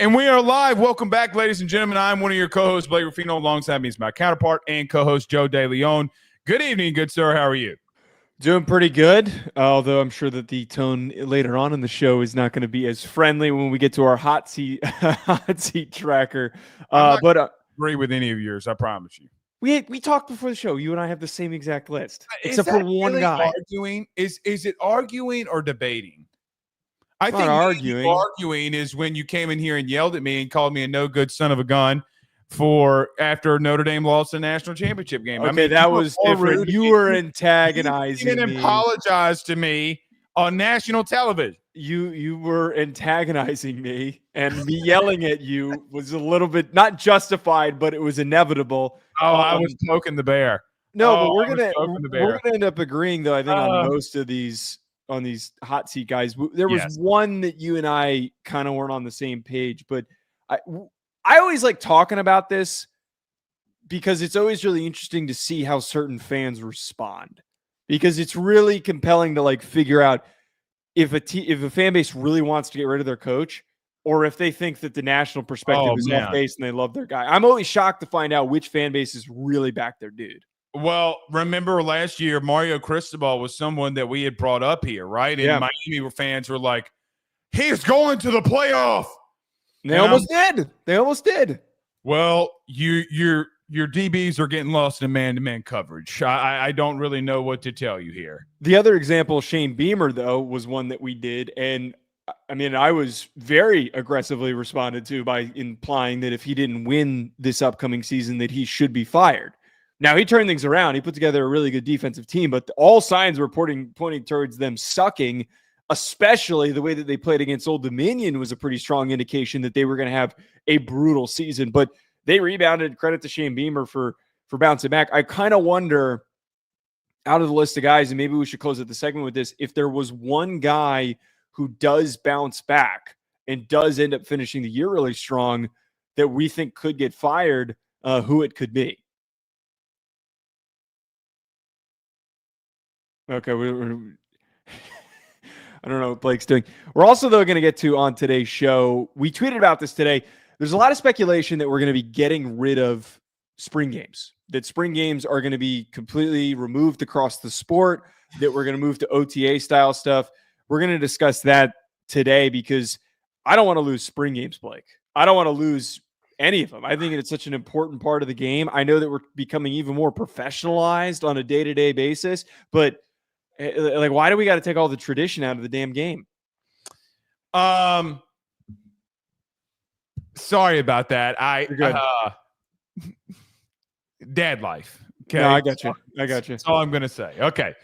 And we are live. Welcome back, ladies and gentlemen. I'm one of your co-hosts, Blake Ruffino. Alongside me is my counterpart and co-host, Joe DeLeone. Good evening, good sir. How are you? Doing pretty good, although I'm sure that the tone later on in the show is not going to be as friendly when we get to our hot seat tracker. I'm not agree with any of yours, I promise you. We talked before the show. You and I have the same exact list, except for one guy. Arguing is it arguing or debating? I think arguing is when you came in here and yelled at me and called me a no good son of a gun after Notre Dame lost the national championship game. Okay, I mean, that was different. You were antagonizing me. You didn't apologize to me on national television. You were antagonizing me, and me yelling at you was a little bit not justified, but it was inevitable. Oh, I was poking the bear. No, but we're gonna end up agreeing though. I think on most of these hot seat guys, there was one that you and I kind of weren't on the same page, but I always like talking about this because it's always really interesting to see how certain fans respond, because it's really compelling to like figure out if a fan base really wants to get rid of their coach or if they think that the national perspective is off base and they love their guy. I'm always shocked to find out which fan bases really back their dude. Well, remember last year, Mario Cristobal was someone that we had brought up here, right? And Miami fans were like, he's going to the playoff. They almost did. They almost did. Well, your DBs are getting lost in man-to-man coverage. I don't really know what to tell you here. The other example, Shane Beamer, though, was one that we did. And, I mean, I was very aggressively responded to by implying that if he didn't win this upcoming season, that he should be fired. Now, he turned things around. He put together a really good defensive team, but all signs were pointing towards them sucking, especially the way that they played against Old Dominion was a pretty strong indication that they were going to have a brutal season. But they rebounded. Credit to Shane Beamer for bouncing back. I kind of wonder, out of the list of guys, and maybe we should close out the segment with this, if there was one guy who does bounce back and does end up finishing the year really strong that we think could get fired, who it could be. Okay, I don't know what Blake's doing. We're also, though, going to get to on today's show. We tweeted about this today. There's a lot of speculation that we're going to be getting rid of spring games, that spring games are going to be completely removed across the sport, that we're going to move to OTA style stuff. We're going to discuss that today because I don't want to lose spring games, Blake. I don't want to lose any of them. I think it's such an important part of the game. I know that we're becoming even more professionalized on a day-to-day basis, but like, why do we got to take all the tradition out of the damn game? Sorry about that. Dad life. Okay, no, I got you. That's all I'm gonna say. Okay.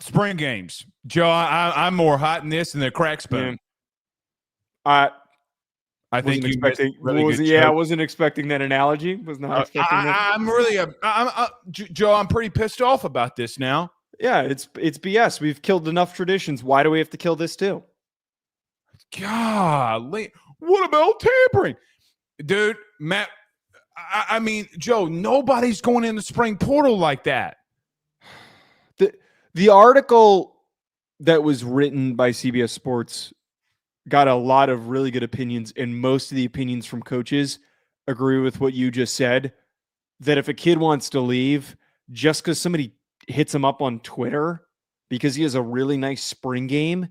Spring games, Joe. I'm more hot in this than the crack spoon. I think you I wasn't expecting that analogy. Was not expecting that. Joe. I'm pretty pissed off about this now. Yeah, it's BS. We've killed enough traditions. Why do we have to kill this too? Golly. What about tampering? Dude, Matt, I mean, Joe, nobody's going in the spring portal like that. The article that was written by CBS Sports got a lot of really good opinions, and most of the opinions from coaches agree with what you just said, that if a kid wants to leave, just because somebody hits him up on Twitter because he has a really nice spring game,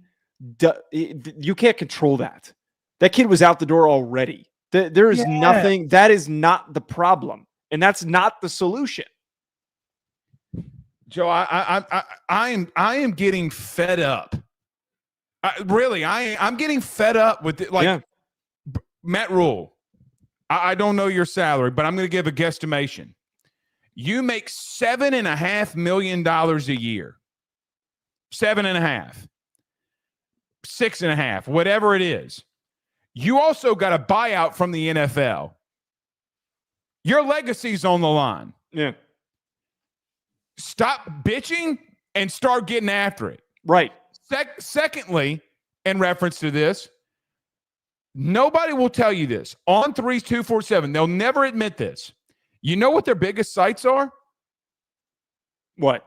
you can't control that. That kid was out the door already. There is nothing. That is not the problem, and that's not the solution. Joe, I am getting fed up. I'm getting fed up with it. Matt Rule. I don't know your salary, but I'm going to give a guesstimation. You make $7.5 million a year. 7.5, 6.5, whatever it is. You also got a buyout from the NFL. Your legacy's on the line. Yeah. Stop bitching and start getting after it. Right. Secondly, in reference to this, nobody will tell you this. On 3247, they'll never admit this. You know what their biggest sites are? What?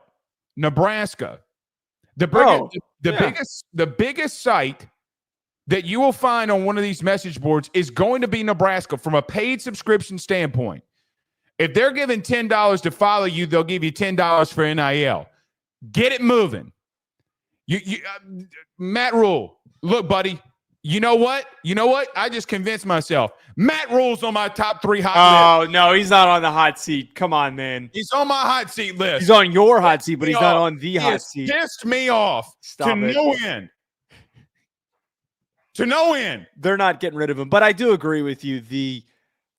Nebraska. The biggest site that you will find on one of these message boards is going to be Nebraska from a paid subscription standpoint. If they're giving $10 to follow you, they'll give you $10 for NIL. Get it moving. Matt Rule, look, buddy. You know what? I just convinced myself. Matt Rule's on my top 3 hot list. Oh, no, he's not on the hot seat. Come on, man. He's on my hot seat list. He's on your hot seat, but he's not on the hot seat. He pissed me off to no end. To no end. They're not getting rid of him. But I do agree with you.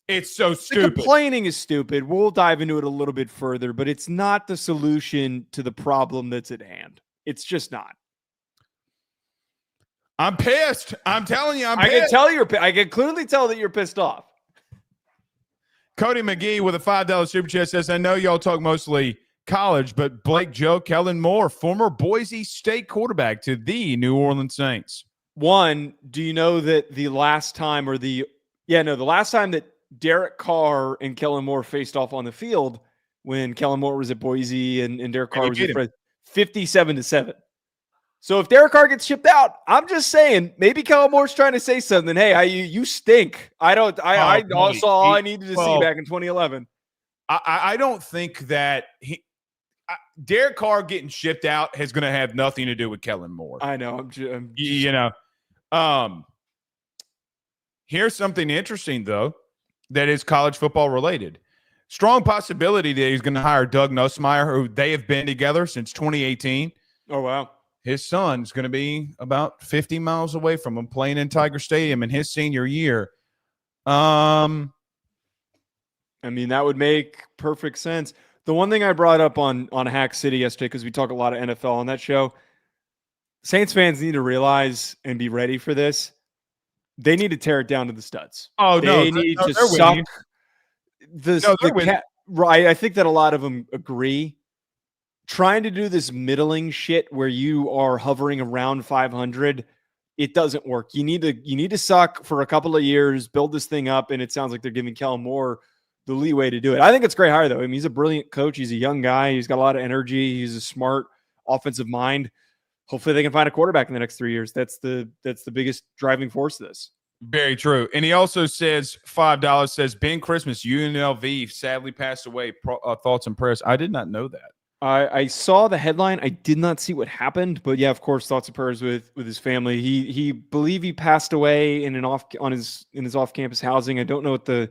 It's so stupid. The complaining is stupid. We'll dive into it a little bit further, but it's not the solution to the problem that's at hand. It's just not. I'm pissed. I'm telling you, I'm pissed. I can clearly tell that you're pissed off. Cody McGee with a $5 super chat says, I know y'all talk mostly college, but Blake Joe, Kellen Moore, former Boise State quarterback to the New Orleans Saints. One, do you know that the last time that Derek Carr and Kellen Moore faced off on the field when Kellen Moore was at Boise and Derek Carr was at 57-7. So if Derek Carr gets shipped out, I'm just saying maybe Kellen Moore's trying to say something. Hey, you stink. I saw all I needed to see back in 2011. I don't think that Derek Carr getting shipped out is going to have nothing to do with Kellen Moore. I know. Here's something interesting though that is college football related. Strong possibility that he's going to hire Doug Nussmeier, who they have been together since 2018. Oh wow. His son's going to be about 50 miles away from him playing in Tiger Stadium in his senior year. I mean, that would make perfect sense. The one thing I brought up on Hack City yesterday, because we talk a lot of NFL on that show, Saints fans need to realize and be ready for this. They need to tear it down to the studs. Oh, they need to suck the cat. Right. I think that a lot of them agree. Trying to do this middling shit where you are hovering around 500, it doesn't work. You need to suck for a couple of years, build this thing up, and it sounds like they're giving Kellen Moore the leeway to do it. I think it's a great hire, though. I mean, he's a brilliant coach. He's a young guy. He's got a lot of energy. He's a smart offensive mind. Hopefully they can find a quarterback in the next 3 years. That's the biggest driving force of this. Very true. And he also says $5 says Ben Christmas, UNLV, sadly passed away. Thoughts and prayers. I did not know that. I saw the headline. I did not see what happened, but yeah, of course, thoughts and prayers with his family. He believe he passed away in his off-campus housing. I don't know what the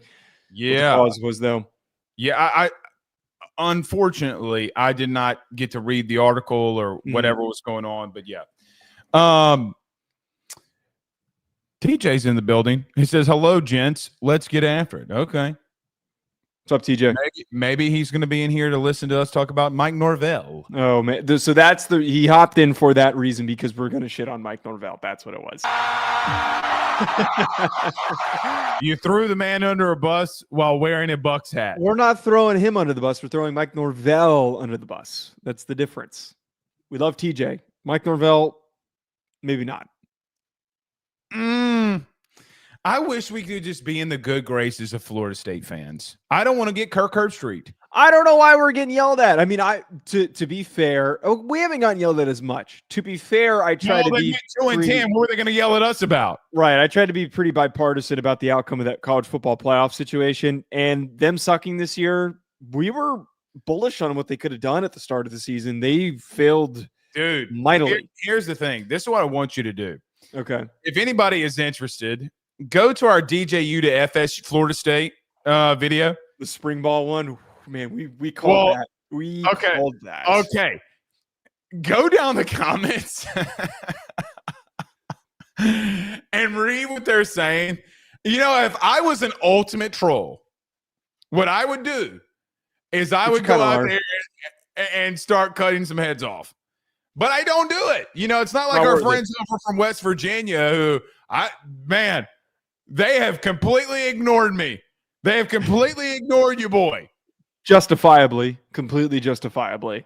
cause was though. Yeah, I unfortunately I did not get to read the article or whatever was going on, but yeah. TJ's in the building. He says, "Hello, gents. Let's get after it." Okay. What's up, TJ? Maybe he's going to be in here to listen to us talk about Mike Norvell. Oh man, so he hopped in for that reason because we're going to shit on Mike Norvell. That's what it was. You threw the man under a bus while wearing a Bucks hat. We're not throwing him under the bus. We're throwing Mike Norvell under the bus. That's the difference. We love TJ. Mike Norvell, maybe not. I wish we could just be in the good graces of Florida State fans. I don't want to get Kirk Herbstreit. I don't know why we're getting yelled at. I mean, to be fair, we haven't gotten yelled at as much. To be fair, I try to be 2-10. What are they going to yell at us about? Right. I tried to be pretty bipartisan about the outcome of that college football playoff situation, and them sucking this year. We were bullish on what they could have done at the start of the season. They failed, mightily. Here's the thing. This is what I want you to do. Okay. If anybody is interested, go to our DJU to FS Florida State video. The spring ball one. Man, we called that. We called that. Okay. Go down the comments and read what they're saying. You know, if I was an ultimate troll, what I would do is I would go out there and start cutting some heads off. But I don't do it. You know, it's not like our friends over from West Virginia who they have completely ignored me. They have completely ignored you, boy. Justifiably, completely justifiably.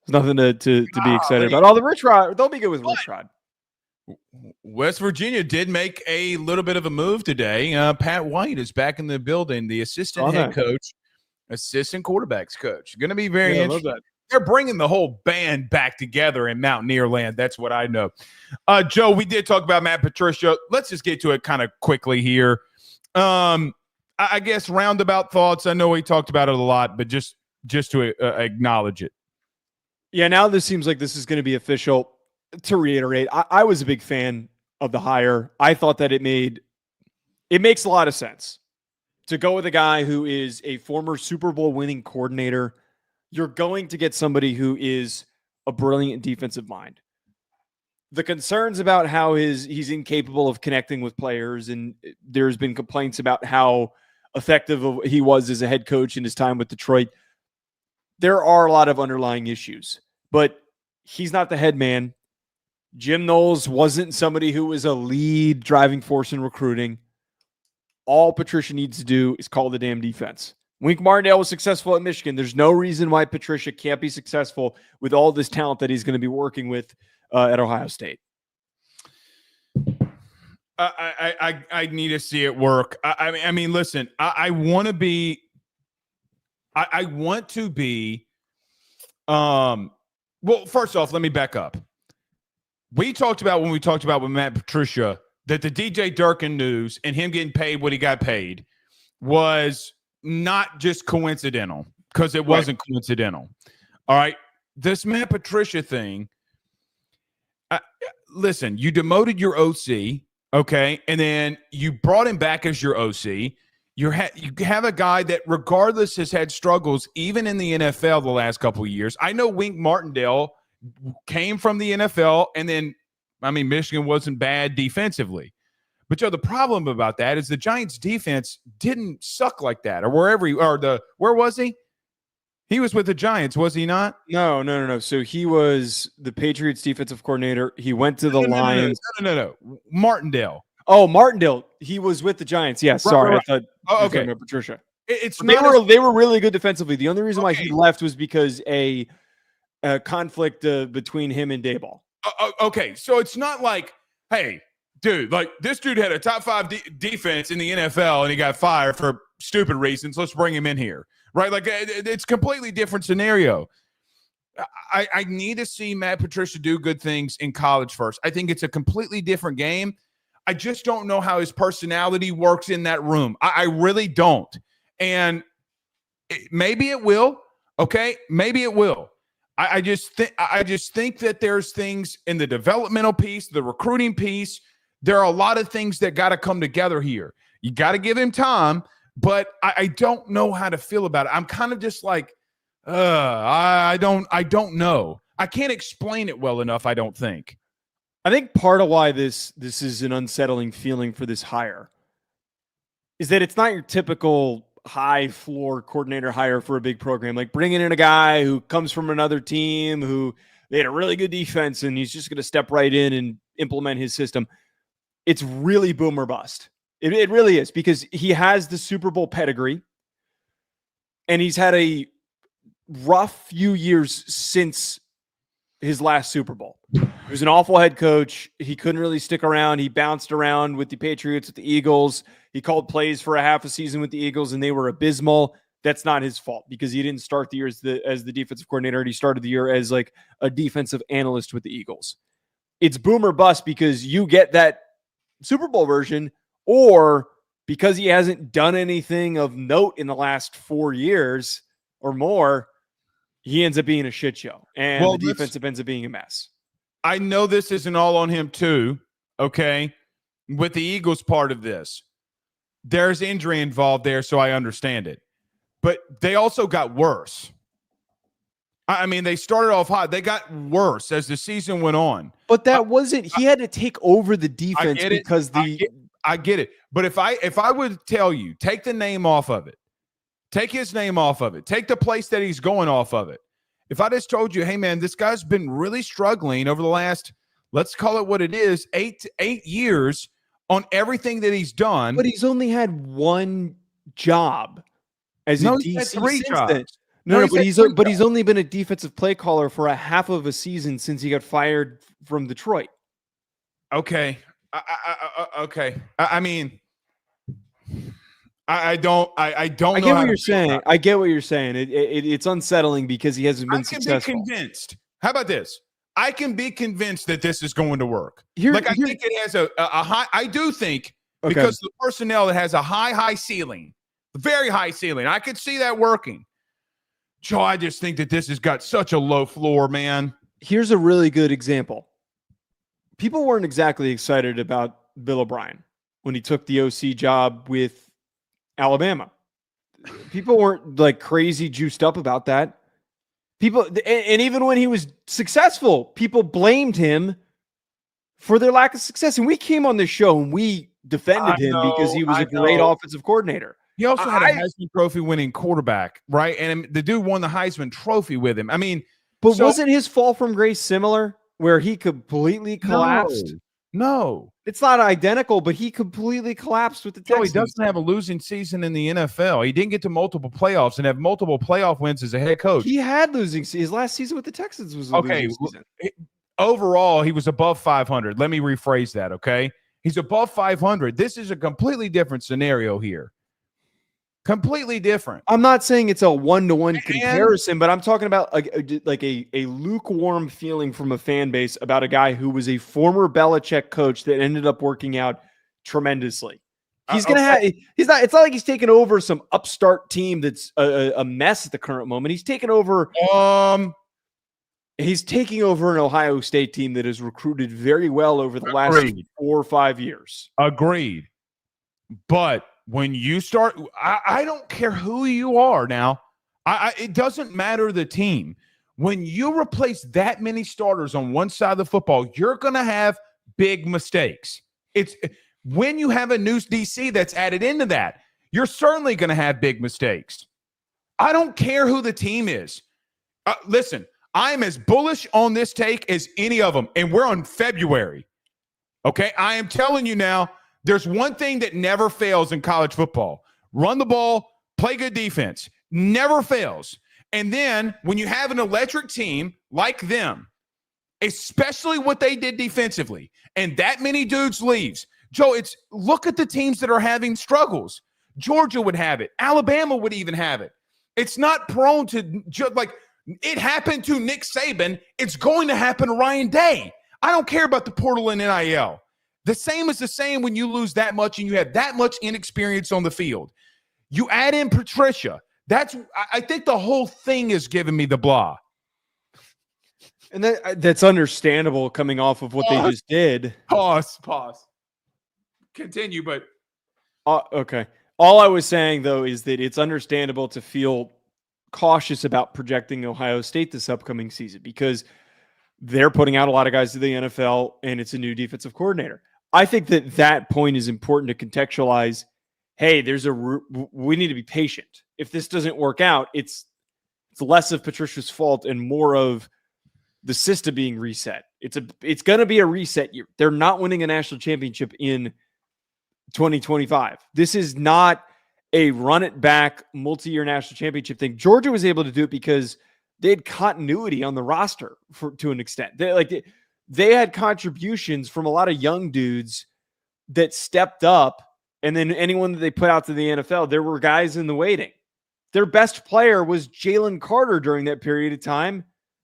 There's nothing to be excited about. The Rich Rod, they'll be good with Rich Rod. West Virginia did make a little bit of a move today. Pat White is back in the building, the assistant head coach, assistant quarterbacks coach. Going to be very interesting. they're bringing the whole band back together in Mountaineer land. That's what I know. Joe, we did talk about Matt Patricia. Let's just get to it kind of quickly here. I guess roundabout thoughts. I know we talked about it a lot, but just to acknowledge it. Yeah, now this seems like this is going to be official. To reiterate, I was a big fan of the hire. I thought that it makes a lot of sense to go with a guy who is a former Super Bowl winning coordinator. You're going to get somebody who is a brilliant defensive mind. The concerns about how he's incapable of connecting with players, and there's been complaints about how effective he was as a head coach in his time with Detroit. There are a lot of underlying issues, but he's not the head man. Jim Knowles wasn't somebody who was a lead driving force in recruiting. All Patricia needs to do is call the damn defense. Wink Martindale was successful at Michigan. There's no reason why Patricia can't be successful with all this talent that he's going to be working with at Ohio State. I need to see it work. I mean, listen, I want to be. I want to be. Well, first off, let me back up. When we talked about with Matt Patricia that the DJ Durkin news and him getting paid what he got paid was not just coincidental, because it wasn't coincidental. All right. This Matt Patricia thing, listen, you demoted your OC, okay, and then you brought him back as your OC. You have a guy that regardless has had struggles even in the NFL the last couple of years. I know Wink Martindale came from the NFL, and then, I mean, Michigan wasn't bad defensively. But Joe, the problem about that is the Giants' defense didn't suck like that, or where was he? He was with the Giants, was he not? No. So he was the Patriots defensive coordinator. He went to the Lions. No. Martindale. Oh, Martindale. He was with the Giants. Yeah, sorry. Right. I thought okay. Patricia. They were really good defensively. The only reason why he left was because a conflict between him and Daboll. Okay, so it's not like, hey, dude, like this dude had a top 5 defense in the NFL and he got fired for stupid reasons. Let's bring him in here, right? Like it's a completely different scenario. I need to see Matt Patricia do good things in college first. I think it's a completely different game. I just don't know how his personality works in that room. I really don't. And maybe it will. Okay, maybe it will. I just think that there's things in the developmental piece, the recruiting piece. There are a lot of things that got to come together here. You got to give him time, but I don't know how to feel about it. I'm kind of just like, I don't know. I can't explain it well enough, I don't think. I think part of why this is an unsettling feeling for this hire is that it's not your typical high floor coordinator hire for a big program, like bringing in a guy who comes from another team who they had a really good defense and he's just going to step right in and implement his system. It's really boom or bust. It really is, because he has the Super Bowl pedigree and he's had a rough few years since his last Super Bowl. He was an awful head coach. He couldn't really stick around. He bounced around with the Patriots, with the Eagles. He called plays for a half a season with the Eagles, and they were abysmal. That's not his fault, because he didn't start the year as the defensive coordinator. He started the year as like a defensive analyst with the Eagles. It's boom or bust, because you get that Super Bowl version, or because he hasn't done anything of note in the last 4 years or more, he ends up being a shit show, and the defensive ends up being a mess. I know this isn't all on him too, okay? With the Eagles part of this, there's injury involved there, so I understand it. But they also got worse. I mean, they started off hot. They got worse as the season went on. But that wasn't – he had to take over the defense because I get it. But if I would tell you, take the name off of it, take his name off of it, take the place that he's going off of it. If I just told you, hey, man, this guy's been really struggling over the last, let's call it what it is, 8 years on everything that he's done. But he's only had one job as a DC. He's had 3 jobs. Then. No, but he's only been a defensive play caller for a half of a season since he got fired from Detroit. Okay. Okay. I mean, I don't I get what you're saying. I get what you're saying. It's unsettling because he hasn't been successful. I can be convinced. How about this? I can be convinced that this is going to work. I think it has a high. I do think because the personnel, it has a high ceiling, very high ceiling. I could see that working. Joe, I just think that this has got such a low floor, man. Here's a really good example. People weren't exactly excited about Bill O'Brien when he took the OC job with Alabama. People weren't like crazy juiced up about that. People, and even when he was successful, people blamed him for their lack of success. And we came on this show and we defended him because he was a great offensive coordinator. He also had a Heisman Trophy winning quarterback, right? And the dude won the Heisman Trophy with him. I mean, but wasn't his fall from grace similar where he completely collapsed? No. It's not identical, but he completely collapsed with the Texans. He doesn't have a losing season in the NFL. He didn't get to multiple playoffs and have multiple playoff wins as a head coach. He had losing season. His last season with the Texans was a losing season. Overall, he was above 500. Let me rephrase that, okay? He's above 500. This is a completely different scenario here. Completely different. I'm not saying it's a one-to-one comparison, but I'm talking about like a lukewarm feeling from a fan base about a guy who was a former Belichick coach that ended up working out tremendously. He's going to have, it's not like he's taking over some upstart team that's a mess at the current moment. He's taking over, he's taking over an Ohio State team that has recruited very well over the last 4 or 5 years. Agreed. But when you start, I don't care who you are now. It doesn't matter the team. When you replace that many starters on one side of the football, you're going to have big mistakes. It's when you have a new DC that's added into that, you're certainly going to have big mistakes. I don't care who the team is. Listen, I'm as bullish on this take as any of them, and we're on February. Okay, I am telling you now, there's one thing that never fails in college football. Run the ball, play good defense. Never fails. And then when you have an electric team like them, especially what they did defensively, and that many dudes leaves. Joe, look at the teams that are having struggles. Georgia would have it. Alabama would even have it. It's not prone to, like, it happened to Nick Saban. It's going to happen to Ryan Day. I don't care about the portal and NIL. The same is the same when you lose that much and you have that much inexperience on the field. You add in Patricia. I think the whole thing is giving me the blah. And that's understandable coming off of what they just did. Pause. Continue, but. Okay. All I was saying, though, is that it's understandable to feel cautious about projecting Ohio State this upcoming season because they're putting out a lot of guys to the NFL and it's a new defensive coordinator. I think that point is important to contextualize. Hey, we need to be patient. If this doesn't work out, it's less of Patricia's fault and more of the system being reset. It's going to be a reset year. They're not winning a national championship in 2025. This is not a run it back multi-year national championship thing. Georgia was able to do it because they had continuity on the roster to an extent. They had contributions from a lot of young dudes that stepped up, and then anyone that they put out to the NFL, there were guys in the waiting. Their best player was Jalen Carter during that period of time,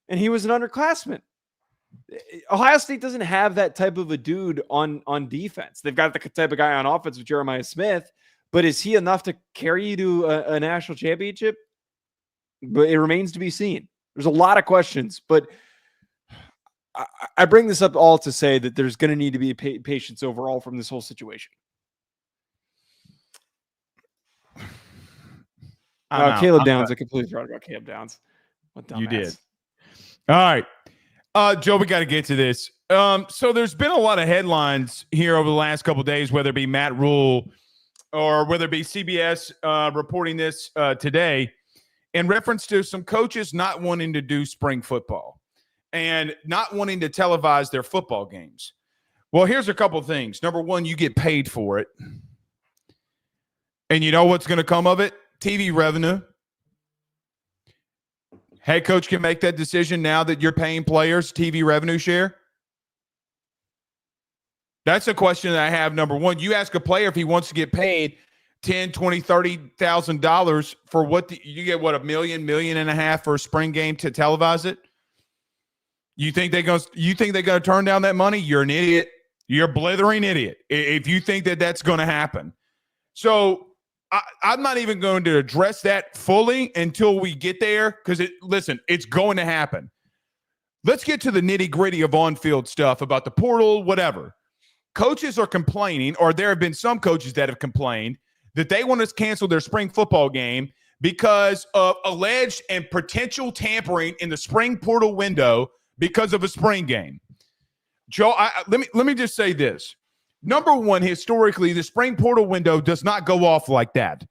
and he was an underclassman. Ohio State doesn't have that type of a dude on defense. They've got the type of guy on offense with Jeremiah Smith, but is he enough to carry you to a national championship? But it remains to be seen. There's a lot of questions, but I bring this up all to say that there's going to need to be patience overall from this whole situation. Caleb Downs. I completely forgot about Caleb Downs. You did. All right. Joe, we got to get to this. So there's been a lot of headlines here over the last couple of days, whether it be Matt Rule or whether it be CBS reporting this today in reference to some coaches not wanting to do spring football and not wanting to televise their football games. Well, here's a couple of things. Number one, you get paid for it. And you know what's going to come of it? TV revenue. Head coach can make that decision now that you're paying players TV revenue share. That's a question that I have. Number one, you ask a player if he wants to get paid $10, $20, $30,000 for you get what, $1 million, $1.5 million for a spring game to televise it? You think they're going to turn down that money? You're an idiot. You're a blithering idiot if you think that that's going to happen. So I'm not even going to address that fully until we get there, because it's going to happen. Let's get to the nitty-gritty of on-field stuff about the portal, whatever. Coaches are complaining, or there have been some coaches that have complained, that they want to cancel their spring football game because of alleged and potential tampering in the spring portal window because of a spring game. Joe, let me just say this. Number one, historically, the spring portal window does not go off like that.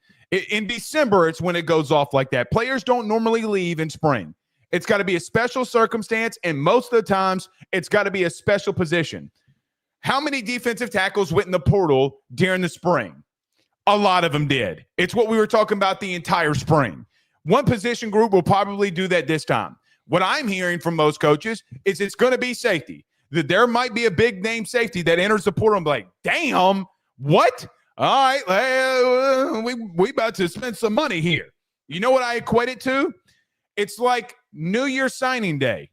In December, it's when it goes off like that. Players don't normally leave in spring. It's got to be a special circumstance, and most of the times, it's got to be a special position. How many defensive tackles went in the portal during the spring? A lot of them did. It's what we were talking about the entire spring. One position group will probably do that this time. What I'm hearing from most coaches is it's going to be safety. That there might be a big name safety that enters the portal and be like, damn, what? All right, we about to spend some money here. You know what I equate it to? It's like New Year's signing day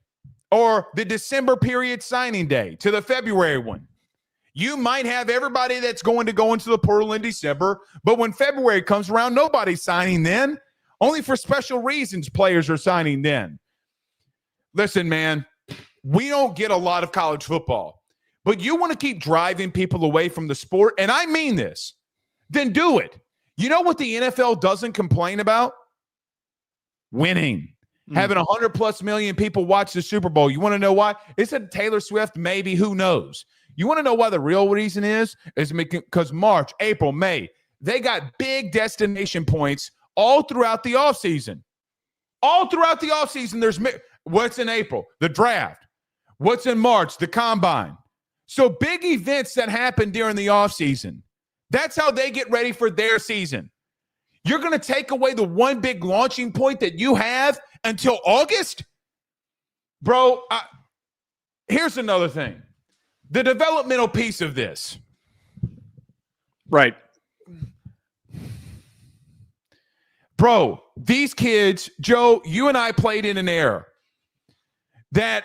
or the December period signing day to the February one. You might have everybody that's going to go into the portal in December, but when February comes around, nobody's signing then. Only for special reasons players are signing then. Listen, man, we don't get a lot of college football, but you want to keep driving people away from the sport, and I mean this, then do it. You know what the NFL doesn't complain about? Winning. Having 100+ million people watch the Super Bowl. You want to know why? It's a Taylor Swift, maybe, who knows? You want to know why the real reason is because March, April, May, they got big destination points all throughout the offseason. All throughout the offseason, there's what's in April? The draft. What's in March? The combine. So big events that happen during the offseason. That's how they get ready for their season. You're going to take away the one big launching point that you have until August? Bro, here's another thing. The developmental piece of this. Right. Bro, these kids, Joe, you and I played in an era that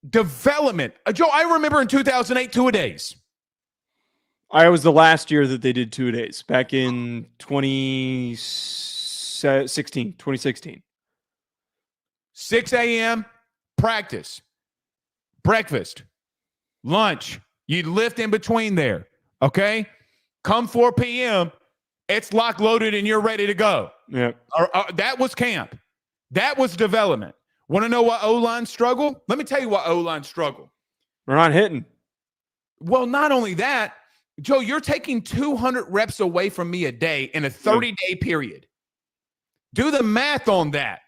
development. Joe, I remember in 2008, two-a-days. I was the last year that they did two-a-days, back in 2016. 6 a.m., practice, breakfast, lunch. You'd lift in between there, okay? Come 4 p.m., it's lock loaded and you're ready to go. Yeah. That was camp. That was development. Want to know why O-line struggle? Let me tell you why O-line struggle. We're not hitting. Well, not only that, Joe, you're taking 200 reps away from me a day in a 30-day period. Do the math on that.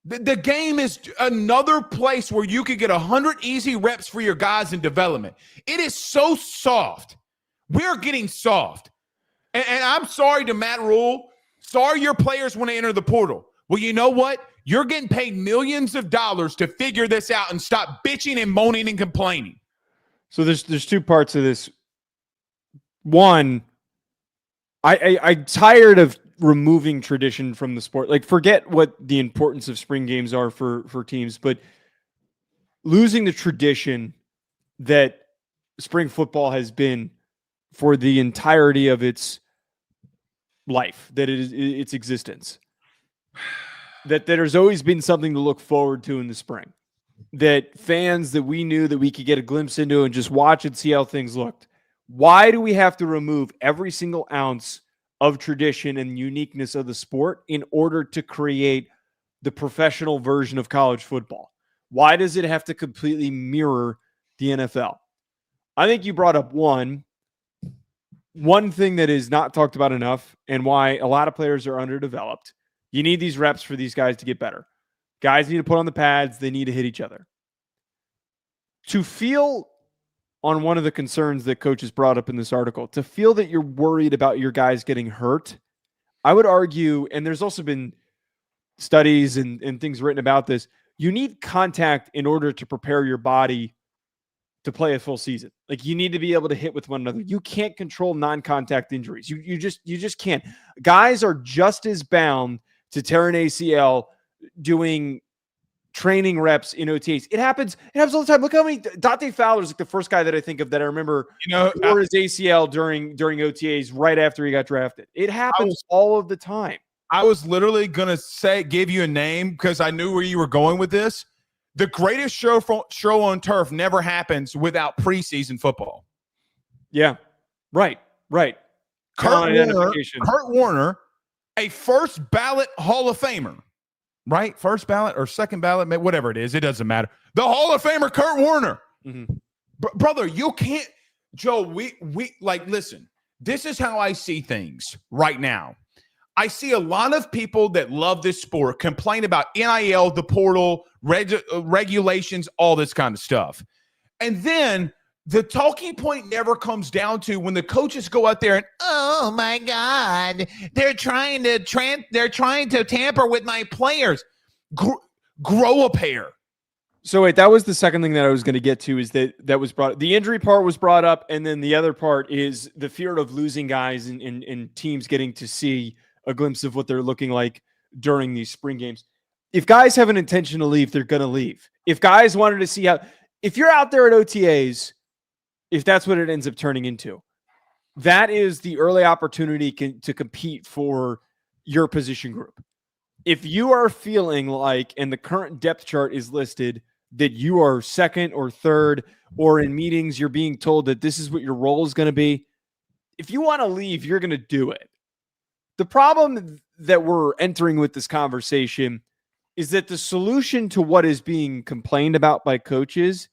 The game is another place where you could get 100 easy reps for your guys in development. It is so soft. We're getting soft. And I'm sorry to Matt Rule. Sorry your players want to enter the portal. Well, you know what? You're getting paid millions of dollars to figure this out and stop bitching and moaning and complaining. So there's two parts of this. One, I'm tired of removing tradition from the sport. Like, forget what the importance of spring games are for teams, but losing the tradition that spring football has been for the entirety of its life, that it is its existence, that there's always been something to look forward to in the spring, that fans that we knew that we could get a glimpse into and just watch and see how things looked. Why do we have to remove every single ounce of tradition and uniqueness of the sport in order to create the professional version of college football? Why does it have to completely mirror the NFL? I think you brought up one thing that is not talked about enough and why a lot of players are underdeveloped. You need these reps for these guys to get better. Guys need to put on the pads. They need to hit each other. To feel on one of the concerns that coaches brought up in this article, to feel that you're worried about your guys getting hurt, I would argue, and there's also been studies and things written about this, you need contact in order to prepare your body to play a full season. Like, you need to be able to hit with one another. You can't control non-contact injuries. You just can't. Guys are just as bound to tear an ACL doing training reps in OTAs. It happens all the time. Look how many Dante Fowler's like the first guy that I think of that I remember tore his ACL during OTAs right after he got drafted. It happens all of the time. I was literally gonna give you a name because I knew where you were going with this. The greatest show on turf never happens without preseason football. Yeah, right. Kurt Warner, a first ballot Hall of Famer, right? First ballot or second ballot, whatever it is, it doesn't matter. The Hall of Famer, Kurt Warner. Mm-hmm. Brother, you can't, Joe, we listen, this is how I see things right now. I see a lot of people that love this sport complain about NIL, the portal, regulations, all this kind of stuff. And then the talking point never comes down to when the coaches go out there and, oh my God, they're trying to tamper with my players. Grow a pair. So wait, that was the second thing that I was going to get to, is that was brought. The injury part was brought up, and then the other part is the fear of losing guys and teams getting to see a glimpse of what they're looking like during these spring games. If guys have an intention to leave, they're going to leave. If guys wanted to see if you're out there at OTAs, if that's what it ends up turning into, that is the early opportunity to compete for your position group. If you are feeling like, and the current depth chart is listed, that you are second or third, or in meetings you're being told that this is what your role is going to be, if you want to leave, you're going to do it. The problem that we're entering with this conversation is that the solution to what is being complained about by coaches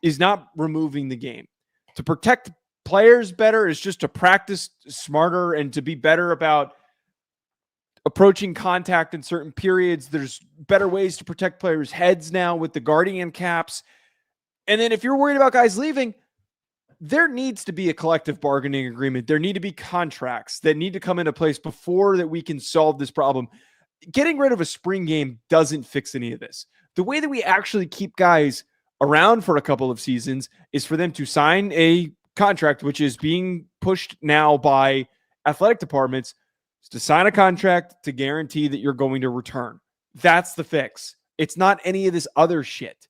is not removing the game. To protect players better is just to practice smarter and to be better about approaching contact in certain periods. There's better ways to protect players' heads now with the guardian caps. And then if you're worried about guys leaving, there needs to be a collective bargaining agreement. There need to be contracts that need to come into place before that we can solve this problem. Getting rid of a spring game doesn't fix any of this. The way that we actually keep guys around for a couple of seasons is for them to sign a contract, which is being pushed now by athletic departments, to sign a contract to guarantee that you're going to return. That's the fix. It's not any of this other shit.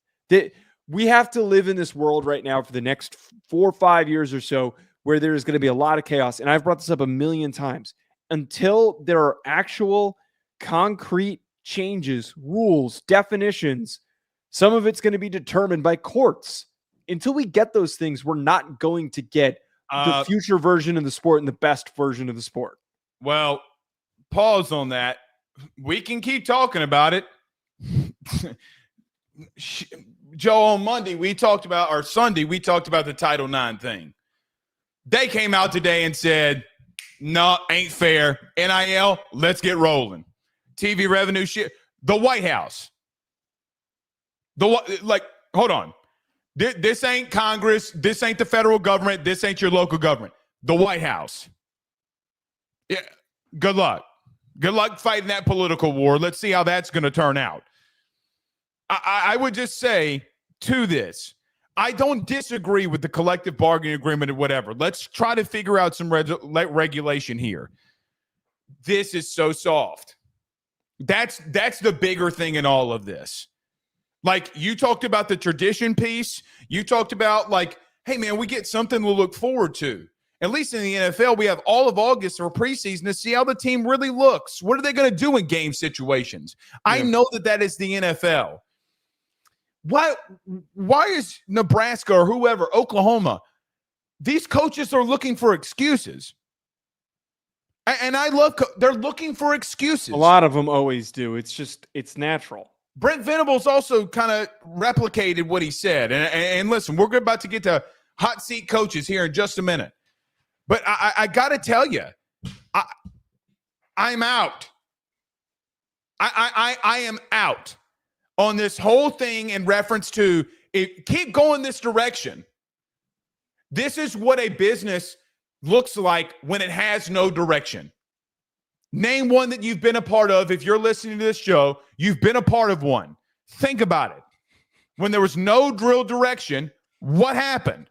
We have to live in this world right now for the next 4 or 5 years or so where there is going to be a lot of chaos. And I've brought this up a million times. Until there are actual concrete changes, rules, definitions, some of it's going to be determined by courts. Until we get those things, we're not going to get the future version of the sport and the best version of the sport. Well, pause on that. We can keep talking about it. Joe, on Sunday, we talked about the Title IX thing. They came out today and said, no, ain't fair. NIL, let's get rolling. TV revenue shit. The White House. Hold on. This ain't Congress. This ain't the federal government. This ain't your local government. The White House. Yeah. Good luck. Good luck fighting that political war. Let's see how that's going to turn out. I would just say to this, I don't disagree with the collective bargaining agreement or whatever. Let's try to figure out some regulation here. This is so soft. That's the bigger thing in all of this. Like, you talked about the tradition piece. You talked about, like, hey, man, we get something to look forward to. At least in the NFL, we have all of August for preseason to see how the team really looks. What are they going to do in game situations? Yeah. I know that is the NFL. Why is Nebraska or whoever, Oklahoma, these coaches are looking for excuses? And I love they're looking for excuses. A lot of them always do. It's natural. Brent Venables also kind of replicated what he said. And listen, we're about to get to hot seat coaches here in just a minute. But I got to tell you, I'm out. I am out on this whole thing in reference to keep going this direction. This is what a business looks like when it has no direction. Name one that you've been a part of. If you're listening to this show, you've been a part of one. Think about it. When there was no drill direction, What happened?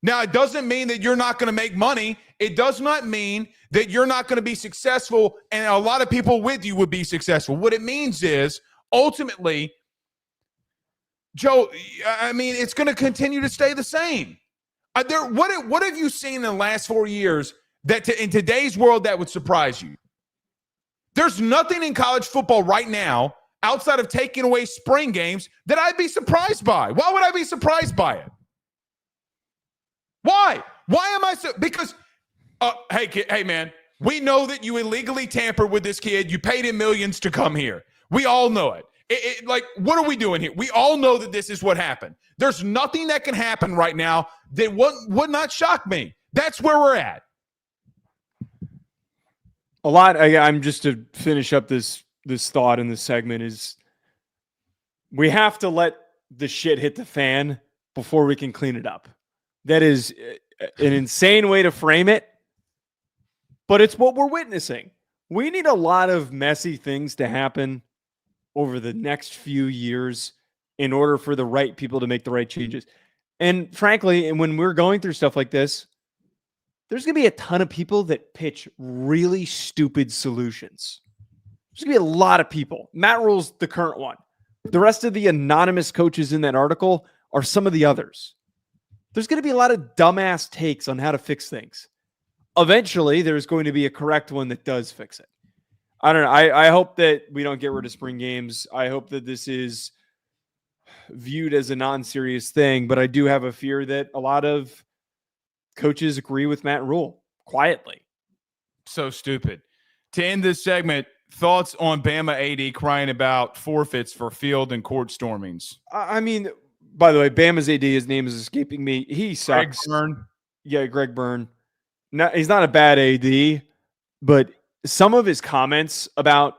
Now, it doesn't mean that you're not going to make money. It does not mean that you're not going to be successful and a lot of people with you would be successful. What it means is, ultimately, Joe, I mean, it's going to continue to stay the same. What have you seen in the last 4 years that in today's world that would surprise you? There's nothing in college football right now outside of taking away spring games that I'd be surprised by. Why would I be surprised by it? Why? Why am I so? Because, hey, man, we know that you illegally tampered with this kid. You paid him millions to come here. We all know it. Like, what are we doing here? We all know that this is what happened. There's nothing that can happen right now that would not shock me. That's where we're at. A lot. I'm just to finish up this thought in this segment is we have to let the shit hit the fan before we can clean it up. That is an insane way to frame it, but it's what we're witnessing. We need a lot of messy things to happen over the next few years in order for the right people to make the right changes. And frankly, and when we're going through stuff like this, there's going to be a ton of people that pitch really stupid solutions. There's going to be a lot of people. Matt Rule's the current one. The rest of the anonymous coaches in that article are some of the others. There's going to be a lot of dumbass takes on how to fix things. Eventually, there's going to be a correct one that does fix it. I don't know. I hope that we don't get rid of spring games. I hope that this is viewed as a non-serious thing, but I do have a fear that a lot of coaches agree with Matt Rule quietly. So stupid. To end this segment, thoughts on Bama AD crying about forfeits for field and court stormings? I mean, by the way, Bama's AD, his name is escaping me. He sucks. Greg Byrne. Yeah, Greg Byrne. No, he's not a bad AD, but some of his comments about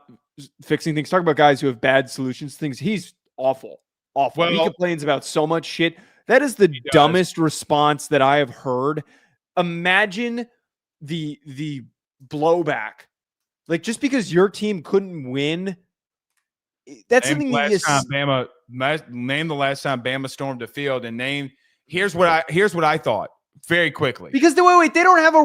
fixing things, talking about guys who have bad solutions, things, he's awful. Awful. Well, he complains about so much shit. That is the dumbest response that I have heard. Imagine the blowback. Like, just because your team couldn't win, that's something name the last time Bama stormed the field, and here's what I thought very quickly. Because they don't have a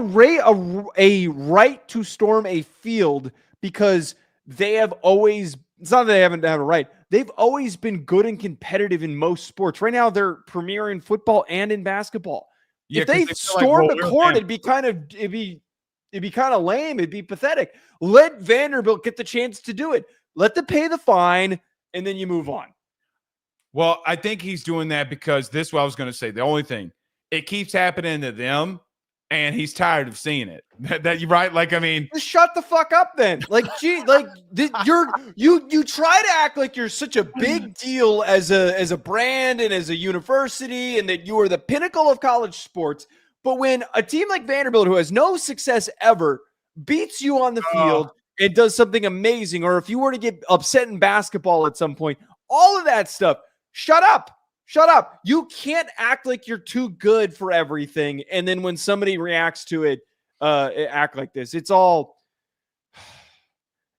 right to storm a field because they have always, it's not that they haven't had a right. They've always been good and competitive in most sports. Right now, they're premier in football and in basketball. Yeah, if they stormed the court, it'd be kind of lame. It'd be pathetic. Let Vanderbilt get the chance to do it. Let them pay the fine, and then you move on. Well, I think he's doing that because this is what I was going to say. The only thing, it keeps happening to them, and he's tired of seeing it. That you right? Like, I mean, just shut the fuck up then. Like, gee, like you try to act like you're such a big deal as a brand and as a university, and that you are the pinnacle of college sports. But when a team like Vanderbilt, who has no success ever, beats you on the field and does something amazing, or if you were to get upset in basketball at some point, all of that stuff, shut up. Shut up. You can't act like you're too good for everything. And then when somebody reacts to it, act like this. It's all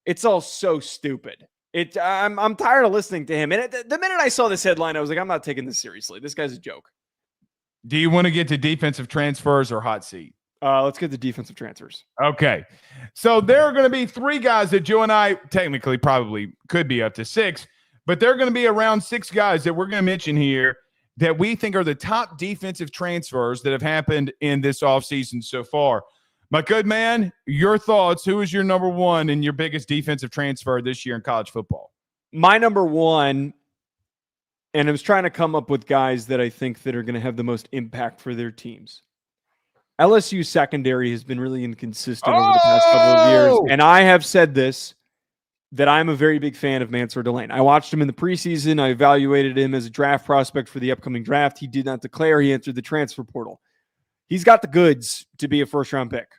so stupid. I'm tired of listening to him. And the minute I saw this headline, I was like, I'm not taking this seriously. This guy's a joke. Do you want to get to defensive transfers or hot seat? Let's get to defensive transfers. Okay. So there are going to be 3 guys that Joe and I technically probably could be up to 6. But there are going to be around 6 guys that we're going to mention here that we think are the top defensive transfers that have happened in this offseason so far. My good man, your thoughts. Who is your number 1 and your biggest defensive transfer this year in college football? My number 1, and I was trying to come up with guys that I think that are going to have the most impact for their teams. LSU secondary has been really inconsistent over the past couple of years. And I have said this, that I'm a very big fan of Mansour DeLeone. I watched him in the preseason. I evaluated him as a draft prospect for the upcoming draft. He did not declare. He entered the transfer portal. He's got the goods to be a first-round pick.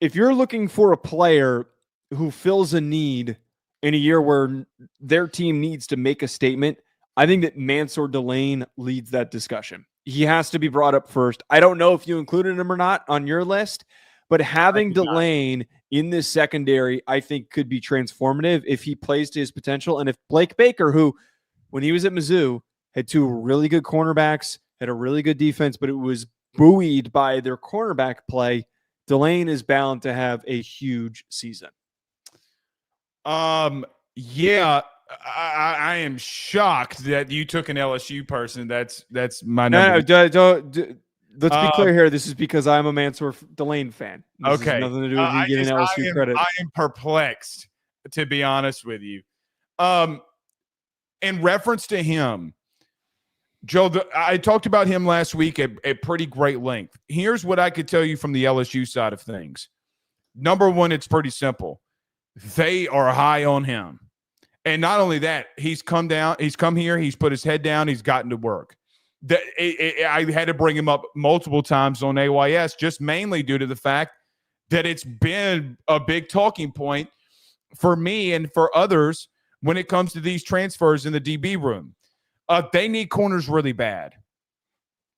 If you're looking for a player who fills a need in a year where their team needs to make a statement, I think that Mansour DeLeone leads that discussion. He has to be brought up first. I don't know if you included him or not on your list, but having DeLeone in this secondary, I think, could be transformative if he plays to his potential. And if Blake Baker, who, when he was at Mizzou, had two really good cornerbacks, had a really good defense, but it was buoyed by their cornerback play. DeLeone is bound to have a huge season. Yeah, I am shocked that you took an LSU person. That's my number. No, let's be clear here. This is because I'm a Mansour DeLeone fan. This has nothing to do with you giving LSU credit. I am perplexed, to be honest with you. In reference to him, Joe, I talked about him last week at pretty great length. Here's what I could tell you from the LSU side of things. Number one, it's pretty simple. They are high on him. And not only that, he's come here, he's put his head down, he's gotten to work. I had to bring him up multiple times on AYS, just mainly due to the fact that it's been a big talking point for me and for others when it comes to these transfers in the DB room. They need corners really bad,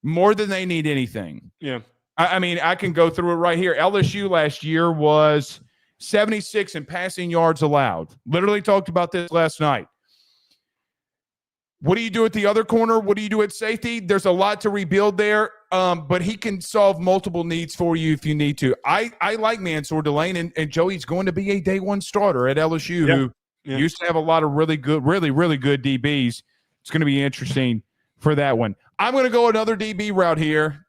more than they need anything. Yeah. I mean, I can go through it right here. LSU last year was 76 in passing yards allowed. Literally talked about this last night. What do you do at the other corner? What do you do at safety? There's a lot to rebuild there, but he can solve multiple needs for you if you need to. I like Mansour DeLeone, and Joey's going to be a day one starter at LSU who used to have a lot of really good DBs. It's going to be interesting for that one. I'm going to go another DB route here.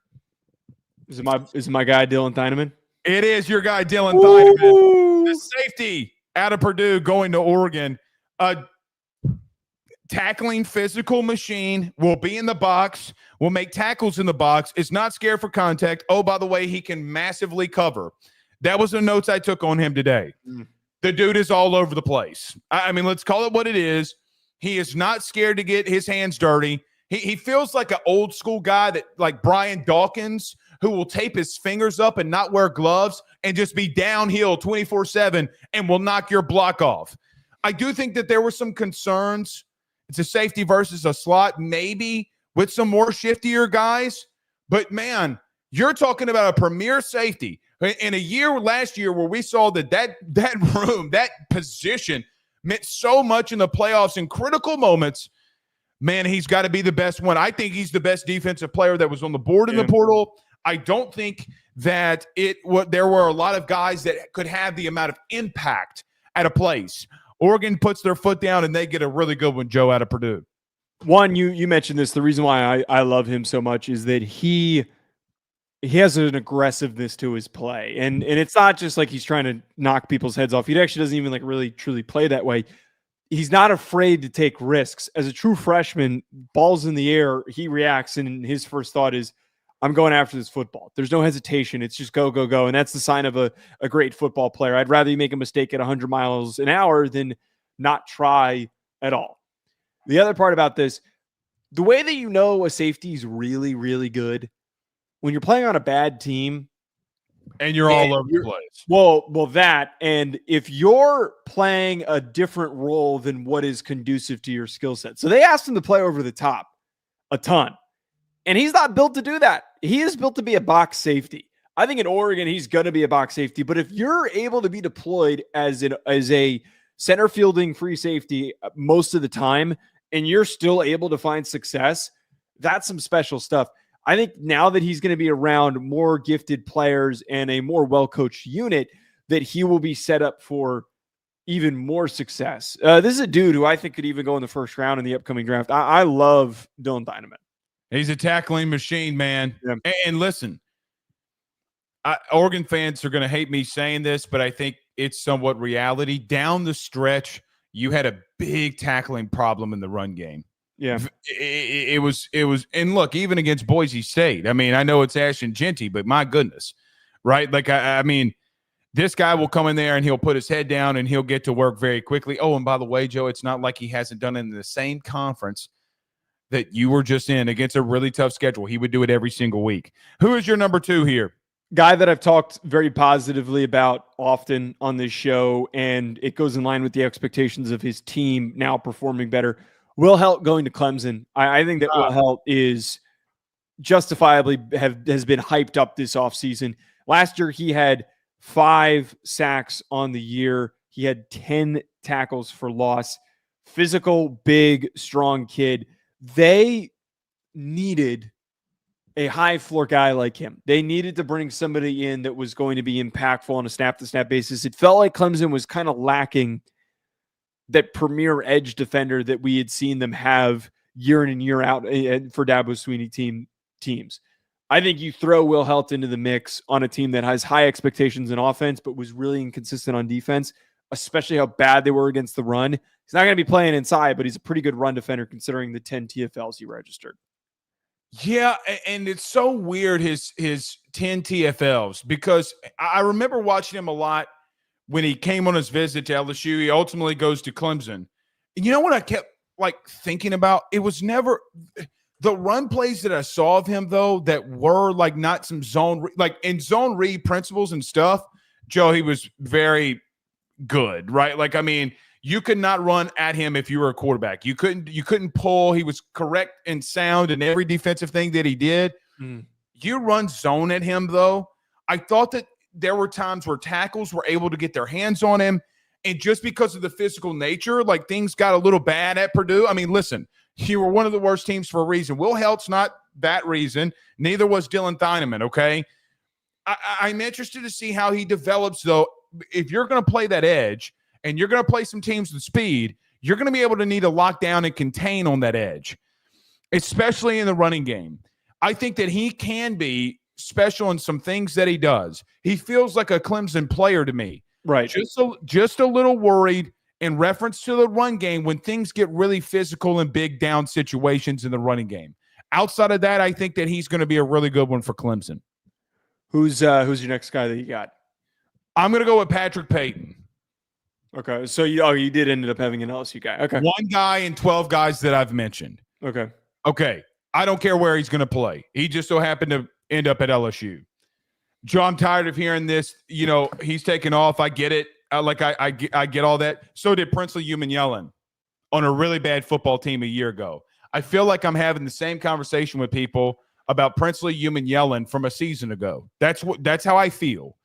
Is it my guy, Dylan Thieneman? It is your guy, Dylan Thieneman. The safety out of Purdue going to Oregon. Tackling physical machine, will be in the box, will make tackles in the box, is not scared for contact. Oh, by the way, he can massively cover. That was the notes I took on him today. The dude is all over the place. I mean, let's call it what it is. He is not scared to get his hands dirty. He feels like an old school guy that like Brian Dawkins, who will tape his fingers up and not wear gloves and just be downhill 24/7 and will knock your block off. I do think that there were some concerns. It's a safety versus a slot, maybe with some more shiftier guys. But, man, you're talking about a premier safety. In a year last year where we saw that room, that position meant so much in the playoffs in critical moments, man, he's got to be the best one. I think he's the best defensive player that was on the board in the portal. I don't think that there were a lot of guys that could have the amount of impact at a place. Oregon puts their foot down, and they get a really good one, Joe, out of Purdue. One, you mentioned this. The reason why I love him so much is that he has an aggressiveness to his play. And it's not just like he's trying to knock people's heads off. He actually doesn't even like really truly play that way. He's not afraid to take risks. As a true freshman, balls in the air, he reacts, and his first thought is, I'm going after this football. There's no hesitation. It's just go, go, go. And that's the sign of a great football player. I'd rather you make a mistake at 100 miles an hour than not try at all. The other part about this, the way that you know a safety is really, really good, when you're playing on a bad team. And you're all over the place. Well, that, and if you're playing a different role than what is conducive to your skill set. So they asked him to play over the top a ton. And he's not built to do that. He is built to be a box safety. I think in Oregon, he's going to be a box safety. But if you're able to be deployed as a center fielding free safety most of the time, and you're still able to find success, that's some special stuff. I think now that he's going to be around more gifted players and a more well-coached unit, that he will be set up for even more success. This is a dude who I think could even go in the first round in the upcoming draft. I love Dylan Thieneman. He's a tackling machine, man. Yeah. And listen, Oregon fans are going to hate me saying this, but I think it's somewhat reality. Down the stretch, you had a big tackling problem in the run game. Yeah. It was, and look, even against Boise State, I mean, I know it's Ashton Genty, but my goodness, right? Like, I mean, this guy will come in there and he'll put his head down and he'll get to work very quickly. Oh, and by the way, Joe, it's not like he hasn't done it in the same conference that you were just in against a really tough schedule. He would do it every single week. Who is your number two here? Guy that I've talked very positively about often on this show, and it goes in line with the expectations of his team now performing better. Will Helt going to Clemson. I think that Will Helt is justifiably has been hyped up this offseason. Last year, he had 5 sacks on the year. He had 10 tackles for loss. Physical, big, strong kid. They needed a high floor guy like him. They needed to bring somebody in that was going to be impactful on a snap-to-snap basis. It felt like Clemson was kind of lacking that premier edge defender that we had seen them have year in and year out for Dabo Swinney teams. I think you throw Will Helt into the mix on a team that has high expectations in offense, but was really inconsistent on defense, especially how bad they were against the run. He's not going to be playing inside, but he's a pretty good run defender considering the 10 TFLs he registered. Yeah, and it's so weird his 10 TFLs, because I remember watching him a lot when he came on his visit to LSU. He ultimately goes to Clemson. And you know what I kept thinking about? It was never the run plays that I saw of him, though, that were not some zone, in zone read principles and stuff. Joe, he was very good, right? You could not run at him if you were a quarterback. You couldn't pull. He was correct and sound in every defensive thing that he did. You run zone at him, though. I thought that there were times where tackles were able to get their hands on him, and just because of the physical nature, things got a little bad at Purdue. Listen, you were one of the worst teams for a reason. Will Helt's not that reason. Neither was Dylan Theineman, okay? I'm interested to see how he develops, though. If you're going to play that edge and you're going to play some teams with speed, you're going to be able to need to lock down and contain on that edge, especially in the running game. I think that he can be special in some things that he does. He feels like a Clemson player to me. Right. Just a little worried in reference to the run game when things get really physical and big down situations in the running game. Outside of that, I think that he's going to be a really good one for Clemson. Who's your next guy that you got? I'm going to go with Patrick Payton. Okay, so you did end up having an LSU guy. Okay, one guy and 12 guys that I've mentioned. Okay. I don't care where he's going to play. He just so happened to end up at LSU. Joe, I'm tired of hearing this. He's taken off. I get it. I get all that. So did Princely Umanyalan on a really bad football team a year ago. I feel like I'm having the same conversation with people about Princely Umanyalan from a season ago. That's how I feel.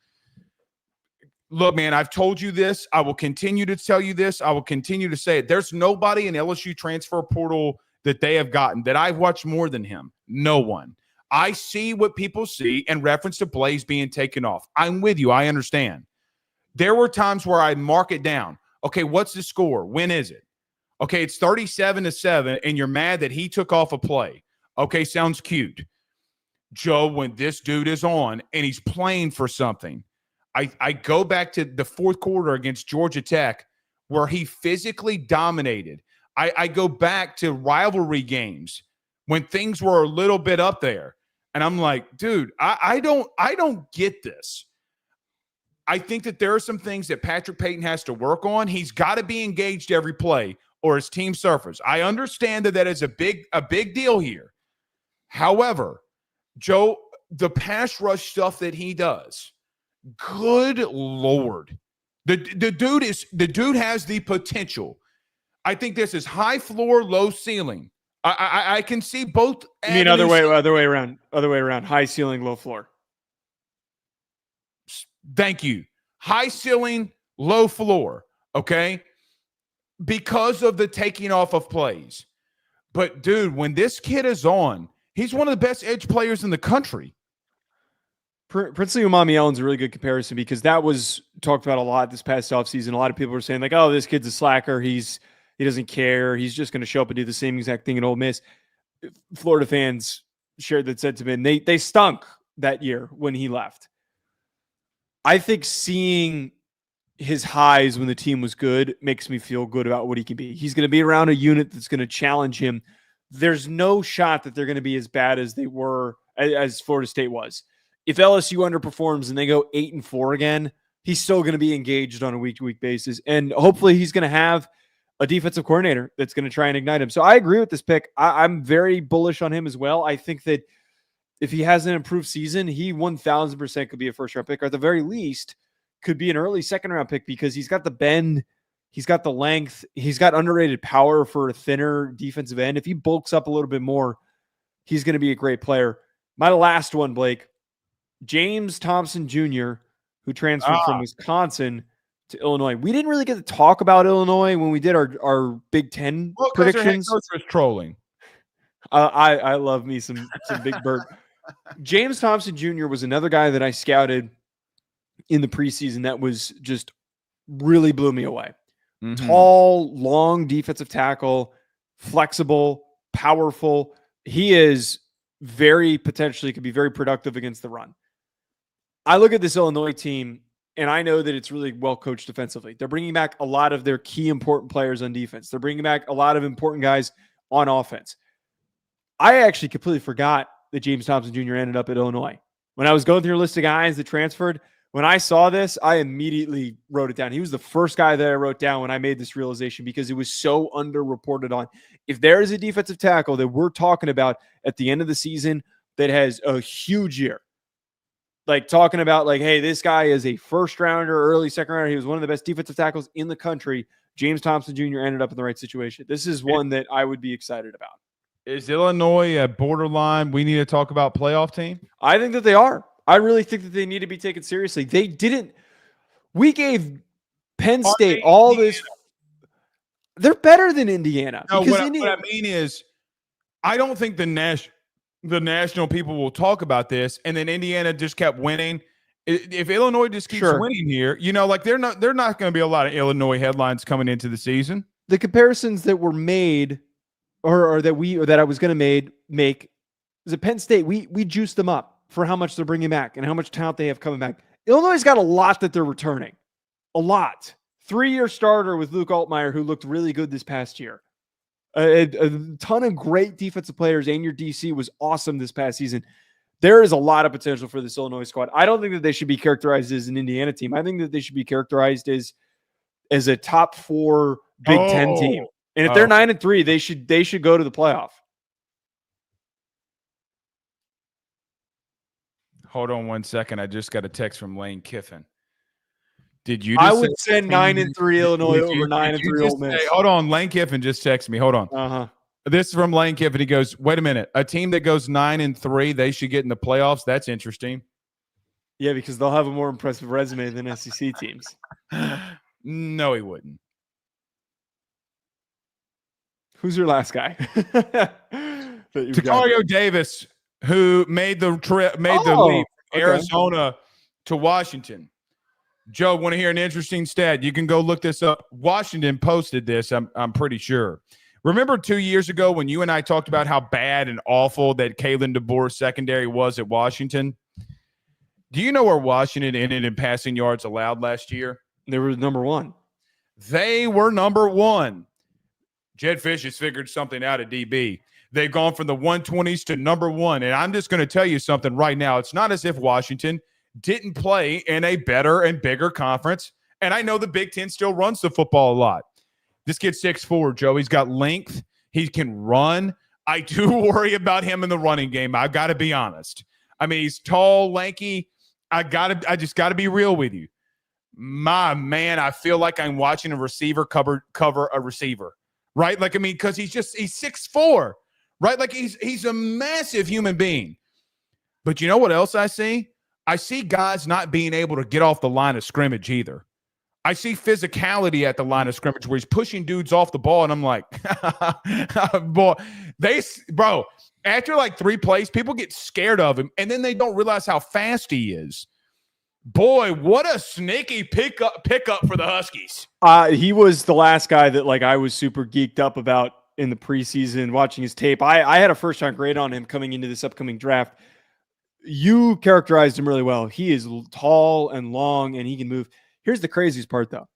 Look, man, I've told you this. I will continue to tell you this. I will continue to say it. There's nobody in LSU transfer portal that they have gotten that I've watched more than him. No one. I see what people see in reference to plays being taken off. I'm with you. I understand. There were times where I mark it down. Okay, what's the score? When is it? Okay, it's 37-7, and you're mad that he took off a play. Okay, sounds cute. Joe, when this dude is on and he's playing for something, I go back to the fourth quarter against Georgia Tech where he physically dominated. I go back to rivalry games when things were a little bit up there. And I'm like, dude, I don't get this. I think that there are some things that Patrick Payton has to work on. He's got to be engaged every play or his team suffers. I understand that is a big deal here. However, Joe, the pass rush stuff that he does, good Lord. The dude has the potential. I think this is high floor, low ceiling. I can see both. You mean other way around. High ceiling, low floor. Thank you. High ceiling, low floor. Okay, because of the taking off of plays. But dude, when this kid is on, he's one of the best edge players in the country. Princely Umanyalan's a really good comparison because that was talked about a lot this past offseason. A lot of people were saying oh, this kid's a slacker. He doesn't care. He's just going to show up and do the same exact thing at Ole Miss. Florida fans shared that sentiment. They stunk that year when he left. I think seeing his highs when the team was good makes me feel good about what he can be. He's going to be around a unit that's going to challenge him. There's no shot that they're going to be as bad as they were, as Florida State was. If LSU underperforms and they go 8-4 again, he's still going to be engaged on a week-to-week basis. And hopefully he's going to have a defensive coordinator that's going to try and ignite him. So I agree with this pick. I'm very bullish on him as well. I think that if he has an improved season, he 1,000% could be a first-round pick, or at the very least could be an early second-round pick because he's got the bend, he's got the length, he's got underrated power for a thinner defensive end. If he bulks up a little bit more, he's going to be a great player. My last one, Blake, James Thompson Jr., who transferred from Wisconsin to Illinois. We didn't really get to talk about Illinois when we did our Big Ten predictions. Because their head coach was trolling. I love me some Big Bird. James Thompson Jr. was another guy that I scouted in the preseason that was just really blew me away. Mm-hmm. Tall, long defensive tackle, flexible, powerful. He is very potentially could be very productive against the run. I look at this Illinois team, and I know that it's really well coached defensively. They're bringing back a lot of their key important players on defense. They're bringing back a lot of important guys on offense. I actually completely forgot that James Thompson Jr. ended up at Illinois. When I was going through a list of guys that transferred, when I saw this, I immediately wrote it down. He was the first guy that I wrote down when I made this realization because it was so underreported on. If there is a defensive tackle that we're talking about at the end of the season that has a huge year, like talking about like, hey, this guy is a first rounder, early second rounder. He was one of the best defensive tackles in the country. James Thompson Jr. ended up in the right situation. This is one that I would be excited about. Is Illinois a borderline we need to talk about playoff team? I think that they are. I really think that they need to be taken seriously. They didn't. We gave Penn State all this. They're better than Indiana. No, what I mean is, I don't think the national people will talk about this, and then Indiana just kept winning. If Illinois just keeps winning here, like they're not going to be a lot of Illinois headlines coming into the season. The comparisons that were made, or that I was going to make, is at Penn State. We juiced them up for how much they're bringing back and how much talent they have coming back. Illinois got a lot that they're returning. A lot. 3-year starter with Luke Altmaier, who looked really good this past year. A ton of great defensive players, and your DC was awesome this past season. There is a lot of potential for this Illinois squad. I don't think that they should be characterized as an Indiana team. I think that they should be characterized as a top 4 Big Ten team. And if they're 9-3, they should go to the playoff. Hold on 1 second. I just got a text from Lane Kiffin. Did you? I would send 9-3 Illinois over 9-3 Ole Miss. Hold on, Lane Kiffin just texted me. Hold on. This is from Lane Kiffin. He goes, "Wait a minute. A team that goes 9-3, they should get in the playoffs. That's interesting." Yeah, because they'll have a more impressive resume than SEC teams. No, he wouldn't. Who's your last guy? Tacario Davis, who made the trip, the leap from Arizona to Washington. Joe, want to hear an interesting stat? You can go look this up. Washington posted this, I'm pretty sure. Remember 2 years ago when you and I talked about how bad and awful that Kalen DeBoer's secondary was at Washington? Do you know where Washington ended in passing yards allowed last year? They were number 1. They were number 1. Jed Fish has figured something out at DB. They've gone from the 120s to number 1. And I'm just going to tell you something right now. It's not as if Washington didn't play in a better and bigger conference. And I know the Big Ten still runs the football a lot. This kid's 6'4", Joe. He's got length. He can run. I do worry about him in the running game. I've got to be honest. I mean, he's tall, lanky. I just got to be real with you. My man, I feel like I'm watching a receiver cover a receiver, right? Like, I mean, because he's 6'4", right? Like he's a massive human being. But you know what else I see? I see guys not being able to get off the line of scrimmage either. I see physicality at the line of scrimmage where he's pushing dudes off the ball, and I'm like, bro, after like 3 plays, people get scared of him, and then they don't realize how fast he is. Boy, what a sneaky pickup for the Huskies. He was the last guy that like I was super geeked up about in the preseason, watching his tape. I had a first-round grade on him coming into this upcoming draft. You characterized him really well. He is tall and long, and he can move. Here's the craziest part, though.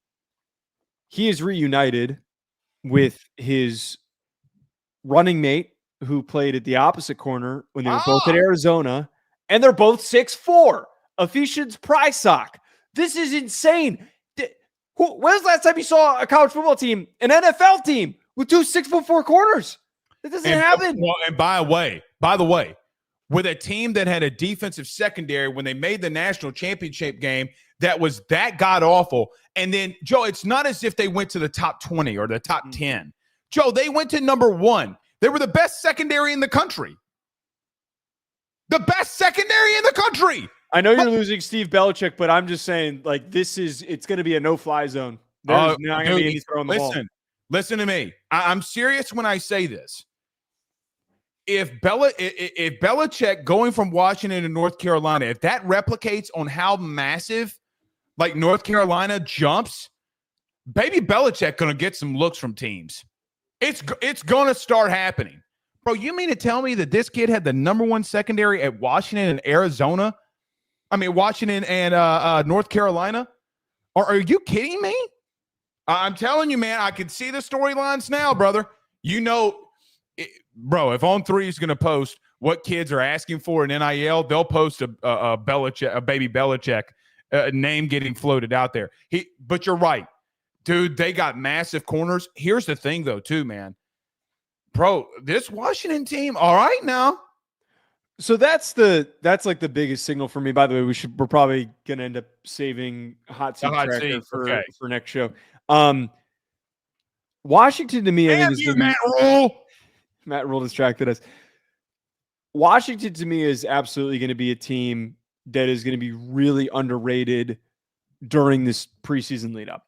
He is reunited with his running mate who played at the opposite corner when they were both at Arizona, and they're both 6'4". Ephesians Prysock. This is insane. When was the last time you saw a college football team, an NFL team, with 2 6'4" corners? That doesn't happen. And by the way, with a team that had a defensive secondary when they made the national championship game that was that god-awful. And then, Joe, it's not as if they went to the top 20 or the top 10. Joe, they went to number 1. They were the best secondary in the country. The best secondary in the country. I know you're losing Steve Belichick, but I'm just saying, like, it's going to be a no-fly zone. There's not going to be any throw on the ball. Listen to me. I'm serious when I say this. if Belichick going from Washington to North Carolina, if that replicates on how massive like North Carolina jumps, baby Belichick gonna get some looks from teams. It's gonna start happening. Bro, you mean to tell me that this kid had the number one secondary at Washington and Arizona? I mean, Washington and North Carolina? Are you kidding me? I'm telling you, man, I can see the storylines now, brother. You know, bro, if On3 is going to post what kids are asking for in NIL, they'll post a baby Belichick name getting floated out there. But you're right. Dude, they got massive corners. Here's the thing, though, too, man. Bro, this Washington team, all right now. So that's like the biggest signal for me. By the way, we're probably gonna end up saving hot seat tracker for next show. Washington to me, I think is Matt Rule. Matt Rule distracted us. Washington to me is absolutely going to be a team that is going to be really underrated during this preseason lead up.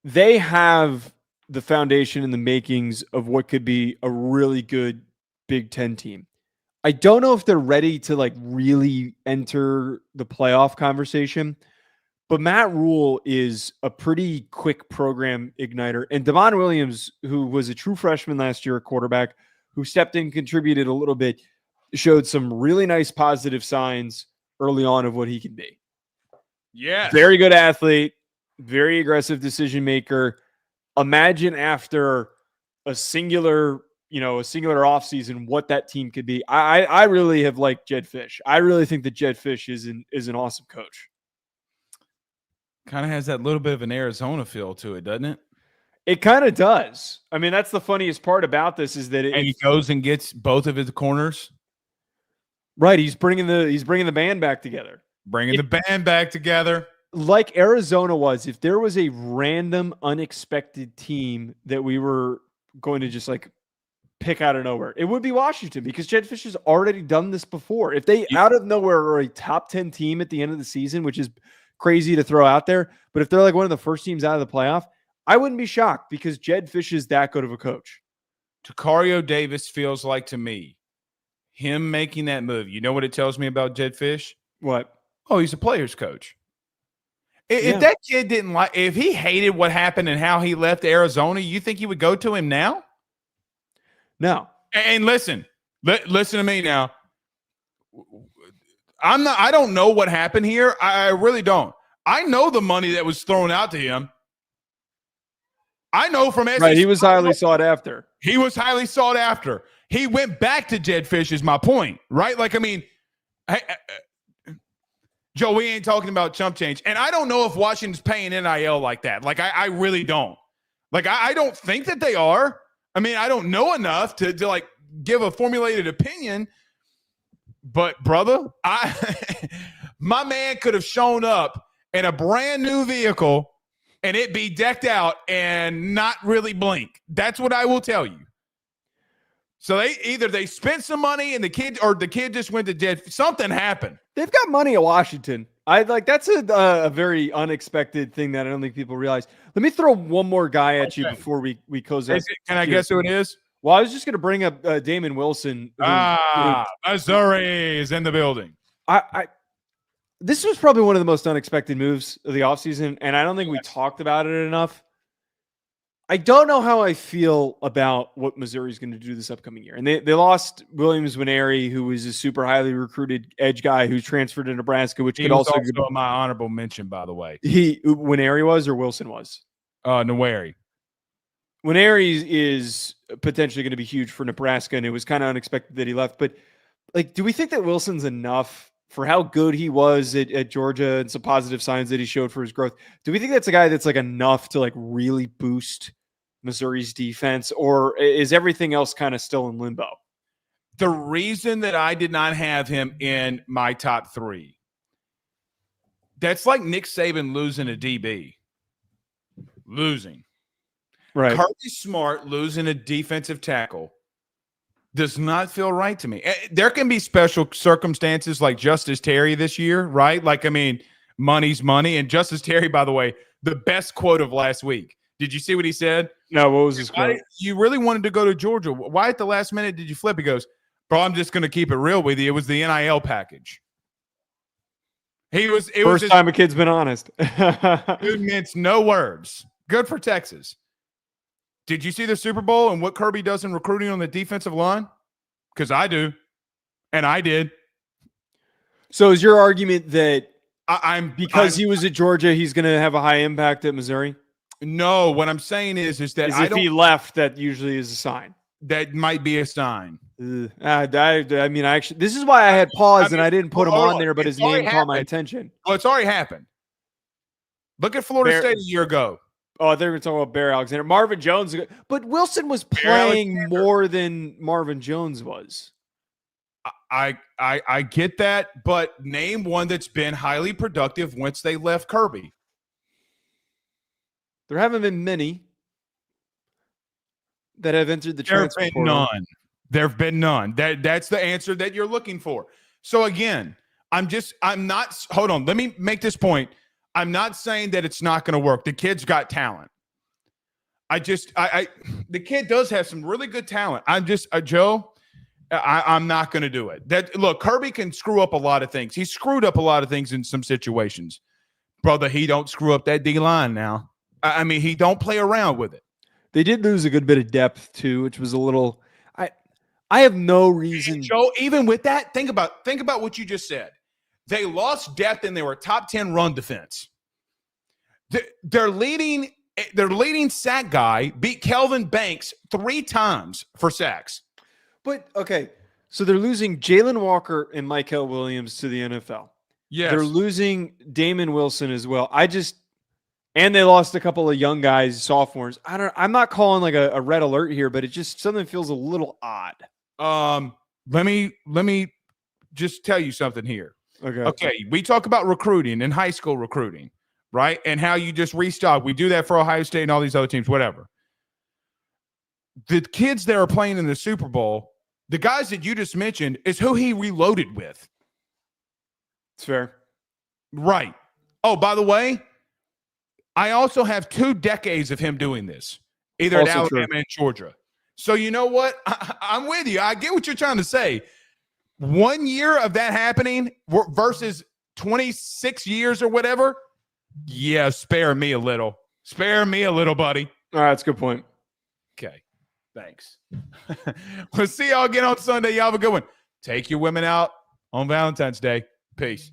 They have the foundation and the makings of what could be a really good Big Ten team. I don't know if they're ready to like really enter the playoff conversation, but Matt Rule is a pretty quick program igniter. And Devon Williams, who was a true freshman last year at quarterback, who stepped in, contributed a little bit, showed some really nice positive signs early on of what he can be. Yeah. Very good athlete, very aggressive decision maker. Imagine after a singular offseason, what that team could be. I really have liked Jedd Fisch. I really think that Jedd Fisch is an awesome coach. Kind of has that little bit of an Arizona feel to it, doesn't it? It kind of does. I mean, that's the funniest part about this is that he goes and gets both of his corners. Right, he's bringing the band back together. The band back together. Like Arizona was, if there was a random, unexpected team that we were going to just like pick out of nowhere, it would be Washington because Jedd Fisch has already done this before. If they out of nowhere are a top 10 team at the end of the season, which is crazy to throw out there, but if they're like one of the first teams out of the playoff, I wouldn't be shocked because Jedd Fisch is that good of a coach. Tacario Davis feels like to me, him making that move. You know what it tells me about Jedd Fisch? What? Oh, he's a player's coach. If that kid if he hated what happened and how he left Arizona, you think he would go to him now? No. And listen to me now. I don't know what happened here. I really don't. I know the money that was thrown out to him. I know from SEC. Right, he was highly sought after. He was highly sought after. He went back to Jedd Fisch is my point, right? Like, I mean, Joe, we ain't talking about chump change. And I don't know if Washington's paying NIL like that. Like, I really don't. Like, I don't think that they are. I mean, I don't know enough to like give a formulated opinion. But, brother, my man could have shown up in a brand new vehicle and it be decked out and not really blink. That's what I will tell you. So they spent some money and the kid just went to Jedd. Something happened. They've got money at Washington. That's a very unexpected thing that I don't think people realize. Let me throw one more guy at you before we close out. Can I guess who it is? Well, I was just going to bring up Damon Wilson. Missouri is in the building. This was probably one of the most unexpected moves of the offseason, and I don't think we talked about it enough. I don't know how I feel about what Missouri's going to do this upcoming year. And they lost Williams Nwaneri, who was a super highly recruited edge guy who transferred to Nebraska, which could also be my honorable mention, by the way. Nwaneri was or Wilson was? Nwaneri. Nwaneri is potentially going to be huge for Nebraska, and it was kind of unexpected that he left. But like, do we think that Wilson's enough for how good he was at Georgia and some positive signs that he showed for his growth? Do we think that's a guy that's like enough to like really boost Missouri's defense, or is everything else kind of still in limbo? The reason that I did not have him in my top three, that's like Nick Saban losing a DB. Losing. Right. Kirby Smart losing a defensive tackle does not feel right to me. There can be special circumstances like Justice Terry this year, right? Like, I mean, money's money. And Justice Terry, by the way, the best quote of last week. Did you see what he said? No, what was his quote? You really wanted to go to Georgia. Why at the last minute did you flip? He goes, bro, I'm just going to keep it real with you. It was the NIL package. First time a kid's been honest. Dude mints no words. Good for Texas. Did you see the Super Bowl and what Kirby does in recruiting on the defensive line? Because I do. And I did. So is your argument that because he was at Georgia, he's going to have a high impact at Missouri? No, what I'm saying is that if he left, that usually is a sign. That might be a sign. I mean, actually, this is why I had paused and I didn't put him on there, but his name caught my attention. Well, it's already happened. Look at Florida State a year ago. Oh, they're talking about Bear Alexander. Marvin Jones. But Wilson was playing more than Marvin Jones was. I get that, but name one that's been highly productive once they left Kirby. There haven't been many that have entered the transfer portal. There have been none. That's the answer that you're looking for. So again, hold on. Let me make this point. I'm not saying that it's not going to work. The kid's got talent. The kid does have some really good talent. Joe, I'm not going to do it. Look, Kirby can screw up a lot of things. He screwed up a lot of things in some situations. Brother, he don't screw up that D-line now. I mean, he don't play around with it. They did lose a good bit of depth too, which was a little. I have no reason. Joe, even with that, think about what you just said. They lost depth and they were top 10 run defense. Their leading sack guy beat Kelvin Banks 3 times for sacks. But okay, so they're losing Jalen Walker and Michael Williams to the NFL. Yes, they're losing Damon Wilson as well. And they lost a couple of young guys, sophomores. I'm not calling like a red alert here, but it just something feels a little odd. Let me just tell you something here. Okay. We talk about recruiting and high school recruiting, right? And how you just restock. We do that for Ohio State and all these other teams, whatever. The kids that are playing in the Super Bowl, the guys that you just mentioned, is who he reloaded with. It's fair. Right. Oh, by the way, I also have 2 decades of him doing this, either at Alabama and Georgia. So you know what? I'm with you. I get what you're trying to say. 1 year of that happening versus 26 years or whatever. Yeah, spare me a little. Spare me a little, buddy. All right, that's a good point. Okay. Thanks. We'll see y'all again on Sunday. Y'all have a good one. Take your women out on Valentine's Day. Peace.